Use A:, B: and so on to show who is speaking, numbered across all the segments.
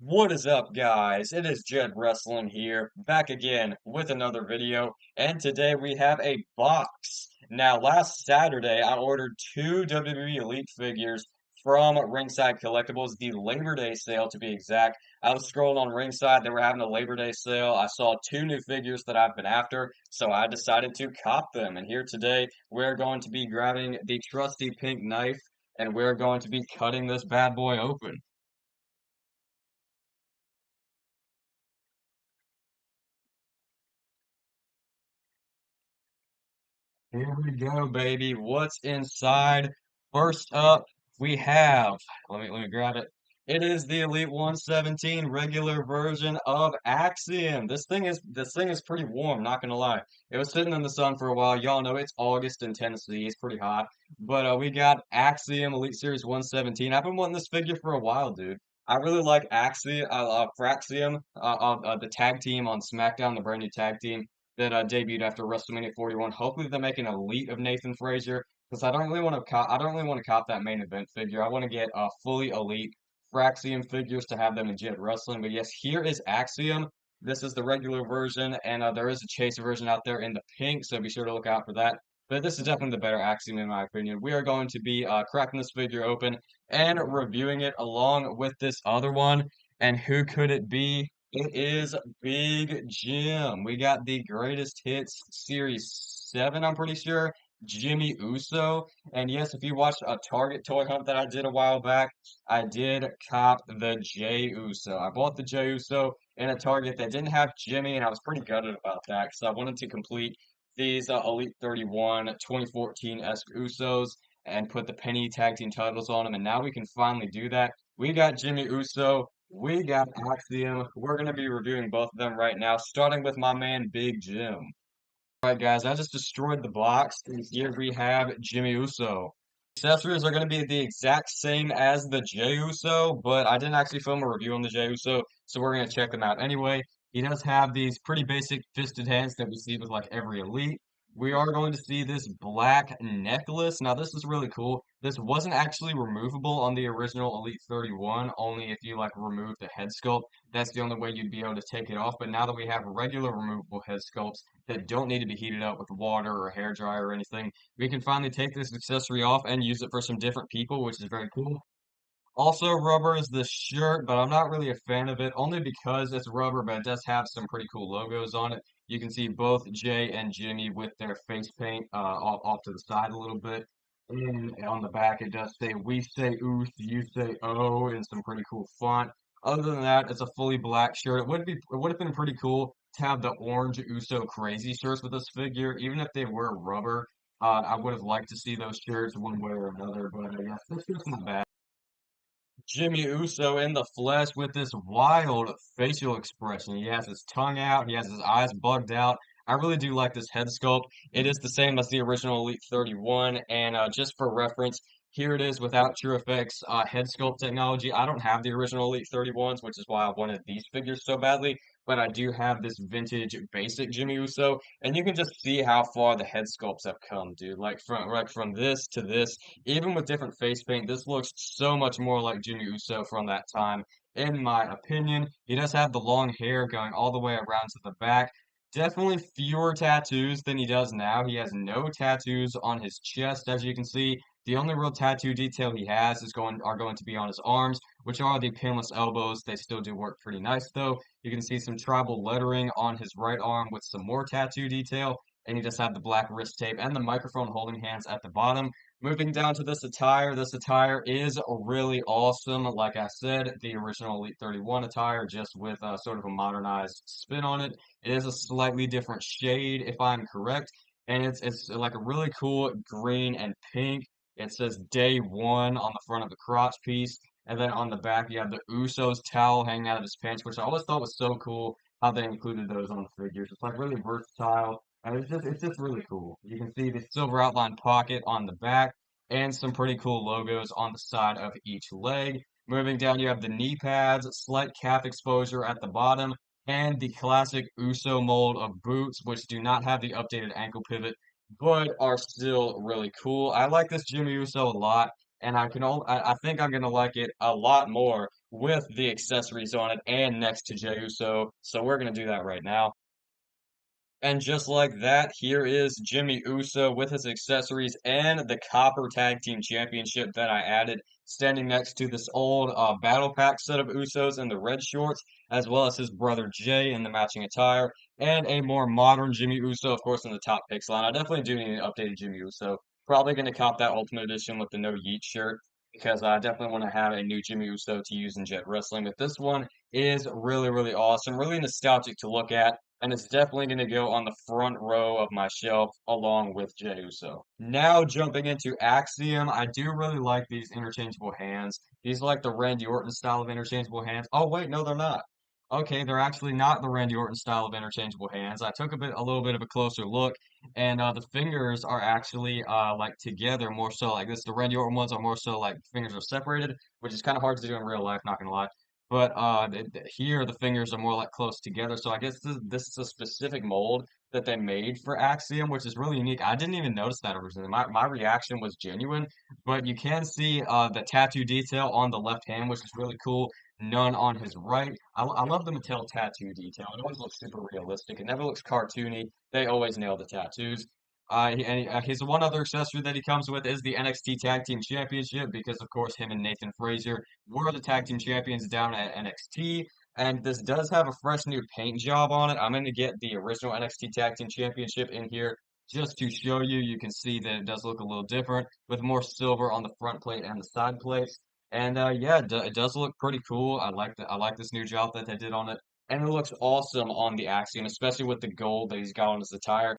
A: What is up, guys? It is Jed Wrestling here, back again with another video, and today we have a box. Now, last Saturday, I ordered two WWE Elite figures from Ringside Collectibles, the Labor Day sale to be exact. I was scrolling on Ringside, they were having a Labor Day sale. I saw two new figures that I've been after, so I decided to cop them. And here today, we're going to be grabbing the trusty pink knife, and we're going to be cutting this bad boy open. Here we go, baby. What's inside? First up, we have, let me grab it. It is the Elite 117 regular version of Axiom. This thing is pretty warm, not gonna lie. It was sitting in the sun for a while. Y'all know it's August in Tennessee. It's pretty hot. But we got Axiom Elite Series 117. I've been wanting this figure for a while, dude. I really like Axiom, Fraxium, the tag team on SmackDown, the brand new tag team that debuted after WrestleMania 41. Hopefully they make an elite of Nathan Frazier because I don't really want to cop that main event figure. I want to get fully elite Fraxium figures to have them in Jet Wrestling. But yes, here is Axiom. This is the regular version, and there is a chase version out there in the pink, so be sure to look out for that. But this is definitely the better Axiom in my opinion. We are going to be cracking this figure open and reviewing it along with this other one. And who could it be? It is Big Jim. We got the Greatest Hits Series 7, I'm pretty sure. Jimmy Uso. And yes, if you watched a Target toy hunt that I did a while back, I did cop the Jey Uso. I bought the Jey Uso in a Target that didn't have Jimmy, and I was pretty gutted about that because I wanted to complete these Elite 31 2014-esque Usos and put the penny tag team titles on them. And now we can finally do that. We got Jimmy Uso. We got Axiom. We're going to be reviewing both of them right now, starting with my man Big Jim. All right, guys, I just destroyed the box. And here we have Jimmy Uso. Accessories are going to be the exact same as the Jey Uso, but I didn't actually film a review on the Jey Uso, so we're going to check them out anyway. He does have these pretty basic fisted hands that we see with like every Elite. We are going to see this black necklace. Now, this is really cool. This wasn't actually removable on the original Elite 31, only if you like remove the head sculpt. That's the only way you'd be able to take it off. But now that we have regular removable head sculpts that don't need to be heated up with water or hair dryer or anything, we can finally take this accessory off and use it for some different people, which is very cool. Also, rubber is the shirt, but I'm not really a fan of it, only because it's rubber, but it does have some pretty cool logos on it. You can see both Jay and Jimmy with their face paint off to the side a little bit. And on the back, it does say, "We say ooth, you say oh," in some pretty cool font. Other than that, it's a fully black shirt. It would have been pretty cool to have the orange Uso crazy shirts with this figure, even if they were rubber. I would have liked to see those shirts one way or another, but I guess this shirt's not bad. Jimmy Uso in the flesh with this wild facial expression. He has his tongue out, he has his eyes bugged out. I really do like this head sculpt. It is the same as the original Elite 31, and just for reference, here it is without True Effects head sculpt technology. I don't have the original Elite 31s, which is why I wanted these figures so badly, but I do have this vintage basic Jimmy Uso, and you can just see how far the head sculpts have come, dude. Like from this to this, even with different face paint, this looks so much more like Jimmy Uso from that time, in my opinion. He does have the long hair going all the way around to the back. Definitely fewer tattoos than he does now. He has no tattoos on his chest, as you can see. The only real tattoo detail he has are going to be on his arms, which are the pinless elbows. They still do work pretty nice though. You can see some tribal lettering on his right arm with some more tattoo detail, and he just had the black wrist tape and the microphone holding hands at the bottom. Moving down to this attire is really awesome. Like I said, the original Elite 31 attire, just with sort of a modernized spin on it. It is a slightly different shade, if I'm correct, and it's like a really cool green and pink. It says Day One on the front of the crotch piece, and then on the back you have the Usos towel hanging out of his pants, which I always thought was so cool how they included those on the figures. It's like really versatile. And it's just really cool. You can see the silver outline pocket on the back and some pretty cool logos on the side of each leg. Moving down, you have the knee pads, slight calf exposure at the bottom, and the classic Uso mold of boots, which do not have the updated ankle pivot, but are still really cool. I like this Jimmy Uso a lot, and I think I'm gonna like it a lot more with the accessories on it and next to Jey Uso. So we're gonna do that right now. And just like that, here is Jimmy Uso with his accessories and the Copper Tag Team Championship that I added, standing next to this old Battle Pack set of Usos in the red shorts, as well as his brother Jay in the matching attire, and a more modern Jimmy Uso, of course, in the top picks line. I definitely do need an updated Jimmy Uso. Probably going to cop that Ultimate Edition with the No Yeet shirt, because I definitely want to have a new Jimmy Uso to use in Jet Wrestling. But this one is really, really awesome, really nostalgic to look at, and it's definitely going to go on the front row of my shelf along with Jey Uso. Now jumping into Axiom, I do really like these interchangeable hands. These are like the Randy Orton style of interchangeable hands. Oh wait, no, they're not. Okay, they're actually not the Randy Orton style of interchangeable hands. I took a little bit of a closer look, and the fingers are actually like together more so like this. The Randy Orton ones are more so like fingers are separated, which is kind of hard to do in real life, not gonna lie. But here the fingers are more like close together. So I guess this is a specific mold that they made for Axiom, which is really unique. I didn't even notice that originally. My reaction was genuine, but you can see the tattoo detail on the left hand, which is really cool. None on his right. I love the Mattel tattoo detail. It always looks super realistic. It never looks cartoony. They always nail the tattoos. His one other accessory that he comes with is the NXT Tag Team Championship because, of course, him and Nathan Frazier were the tag team champions down at NXT. And this does have a fresh new paint job on it. I'm going to get the original NXT Tag Team Championship in here just to show you. You can see that it does look a little different with more silver on the front plate and the side plates. And yeah, it does look pretty cool. I like this new job that they did on it. And it looks awesome on the Axiom, especially with the gold that he's got on his attire.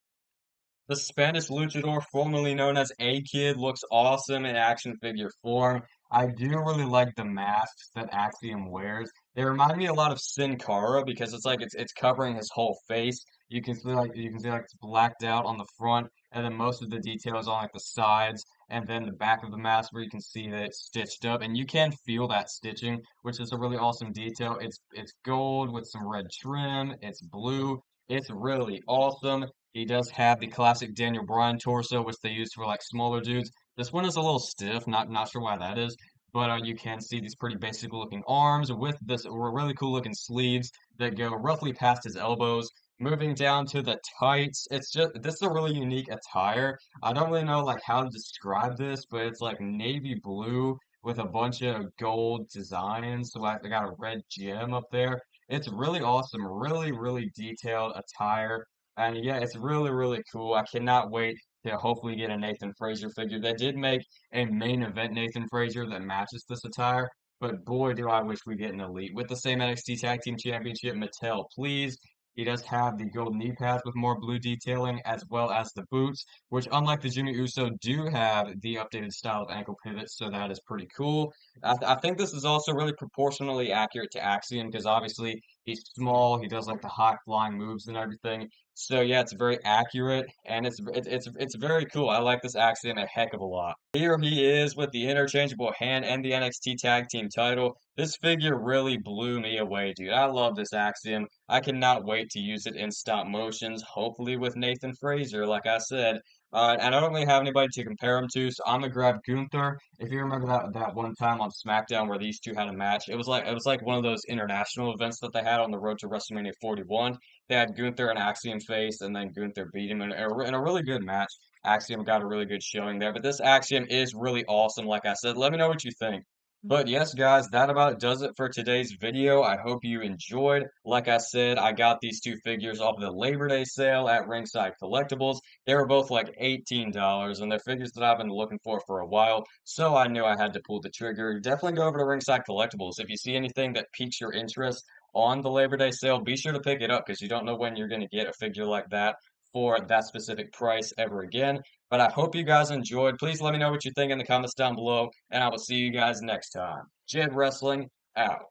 A: The Spanish luchador, formerly known as A-Kid, looks awesome in action figure form. I do really like the masks that Axiom wears. They remind me a lot of Sin Cara because it's covering his whole face. You can see like it's blacked out on the front, and then most of the details on like the sides, and then the back of the mask where you can see that it's stitched up, and you can feel that stitching, which is a really awesome detail. It's gold with some red trim. It's blue. It's really awesome. He does have the classic Daniel Bryan torso, which they use for like smaller dudes. This one is a little stiff, not sure why that is, but you can see these pretty basic looking arms with this really cool looking sleeves that go roughly past his elbows. Moving down to the tights, it's just this is a really unique attire. I don't really know like how to describe this, but it's like navy blue with a bunch of gold designs. So like they got a red gem up there. It's really awesome, really, really detailed attire. And yeah, it's really, really cool. I cannot wait to hopefully get a Nathan Frazier figure. They did make a main event Nathan Frazier that matches this attire, but boy, do I wish we get an Elite with the same NXT Tag Team Championship. Mattel, please. He does have the gold knee pads with more blue detailing, as well as the boots, which, unlike the Jimmy Uso, do have the updated style of ankle pivots, so that is pretty cool. I think this is also really proportionally accurate to Axiom because obviously he's small, he does like the high flying moves and everything. So yeah, it's very accurate and it's very cool. I like this Axiom a heck of a lot. Here he is with the interchangeable hand and the NXT Tag Team title. This figure really blew me away, dude. I love this Axiom. I cannot wait to use it in stop motions, hopefully with Nathan Frazier, like I said. And I don't really have anybody to compare him to, so I'm gonna grab Gunther. If you remember that one time on SmackDown where these two had a match, it was like one of those international events that they had on the road to WrestleMania 41. They had Gunther and Axiom face, and then Gunther beat him in a really good match. Axiom got a really good showing there, but this Axiom is really awesome, like I said. Let me know what you think. But yes, guys, that about does it for today's video. I hope you enjoyed. Like I said, I got these two figures off the Labor Day sale at Ringside Collectibles. They were both like $18, and they're figures that I've been looking for a while, so I knew I had to pull the trigger. Definitely go over to Ringside Collectibles. If you see anything that piques your interest on the Labor Day sale, be sure to pick it up because you don't know when you're going to get a figure like that for that specific price ever again. But I hope you guys enjoyed. Please let me know what you think in the comments down below, and I will see you guys next time. Jed Wrestling out.